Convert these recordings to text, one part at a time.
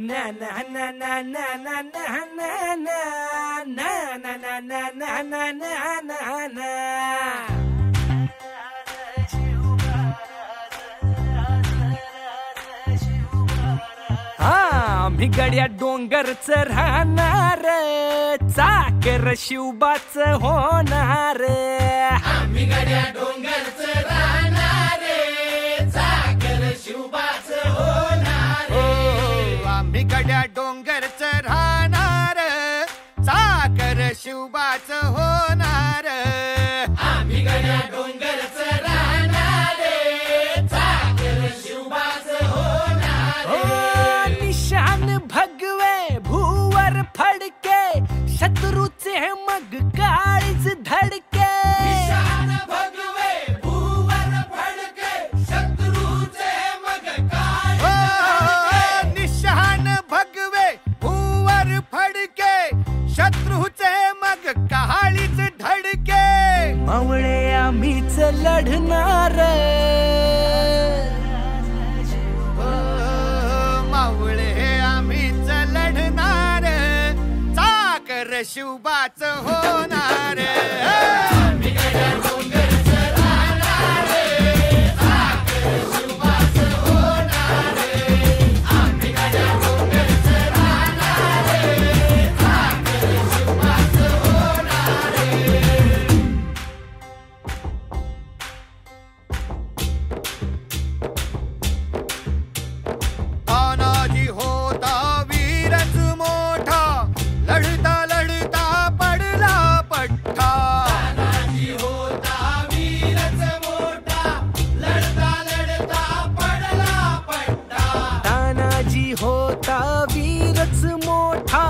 na na na na na na na na na na na na na na na na na. आम्ही गड्या डोंगरच राहणार, चाकर शिवबाच होणार. आम्ही गड्या डोंगरच राहणार, चाकर शिवबाच होणार. आम्ही गड्या डोंगरच राहणार, चाकर शिवबाच होणार. आम्ही गड्या डोंगरच राहणार, चाकर शिवबाच होणार. निशान भगवे भूवर फडके, शत्रूचे मग काळीच धडके. निशान भगवे भूवर फडके, शत्रूचे मग काळीच. निशान भगवे भूवर फडके, शत्रूचे मग काळीच धडके. मावळे आम्हीच लढणार, मावळे आम्हीच लढणार, चाकर शिवबाच होणार. आम्ही गड्या डोंगरच राहणार, चाकर शिवबाच होणार. आम्ही गड्या डोंगरच राहणार, चाकर शिवबाच होणार. तानाजी होता वीरच मोठा, लढता लढता पडला पठ्ठा. तानाजी होता वीरच मोठा, लढता लढता पडला पट्टा. तानाजी होता वीरच मोठा,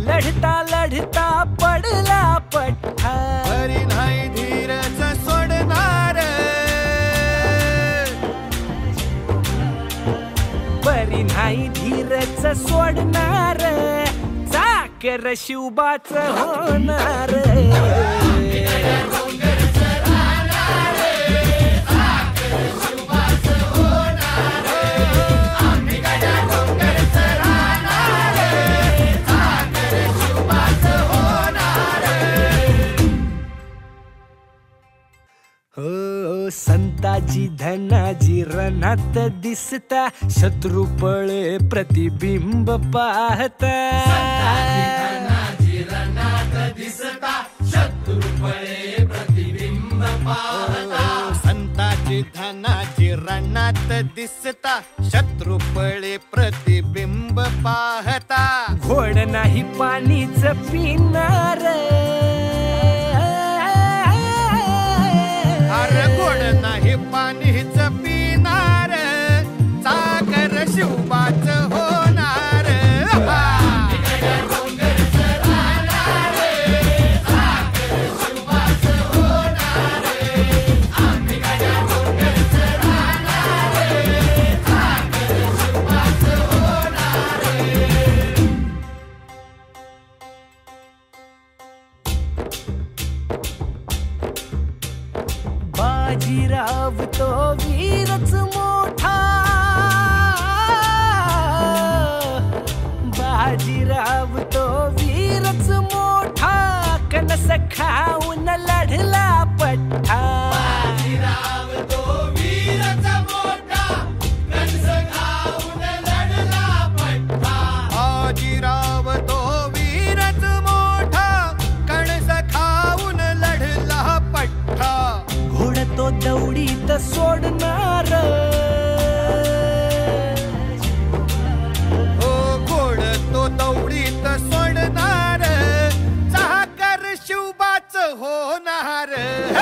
लढता लढता पडला पठ्ठा. तरी नाही धीरच सोडणार, बरी नाही धीरच सोडणार, चाकर शिवबाच होणार. डोंगरच राहणार, चाकर शिवबाच होणार. आम्ही गड्या डोंगरच राहणार, चाकर शिवबाच होणार. हो संताजी धनाजी रणात दिसता, शत्रू पळे प्रतिबिंब पाहता. धनाजी रणात दिसता, शत्रू पळे प्रतिबिंब पाहता. संताजी धनाजी रणात दिसता, शत्रू पळे प्रतिबिंब पाहता. घोड नाही पाणीच पिणार, अरे गोड नाही पाणीच पिणार, चाकर शिवबाच होणार. आम्ही गड्या डोंगरच राहणार, चाकर शिवबाच होणार. आम्ही गड्या डोंगरच राहणार, चाकर शिवबाच होणार. बाजीराव तो वीरच मोठा, बाजीराव तो वीरच मोठा, कणस खाऊन लढला पठ्ठा. बाजीराव तो वीरच मोठा, कंस खाऊन लढला पट्टा. बाजीराव तो वीरच मोठा, कणस खाऊन लढला पठ्ठा. घोड तो दौडीत सोडणार, हो घोड तो दौडीत सोडणार, चाकर शिवबाच होणार.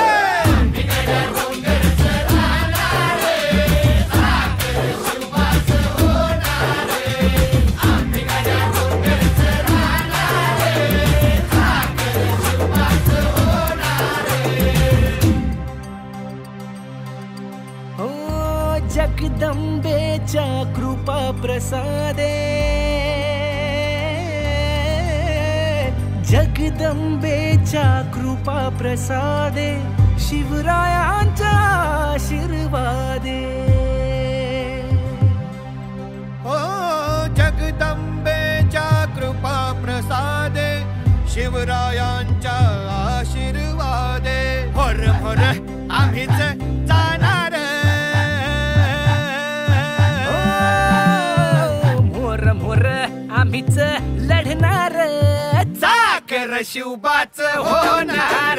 आम्ही गड्या डोंगरच राहणार, चाकर शिवबाच होणार. आम्ही गड्या डोंगरच राहणार, चाकर शिवबाच होणार. हो जगदंबेच्या कृपा प्रसादे, जगदंबेच्या कृपा प्रसादे, शिवरायांच्या आशीर्वादे. हो जगदंबे मोर आम्हीच जाणार मोर मोर आम्हीच लढणार चाकर शिवबाच होणार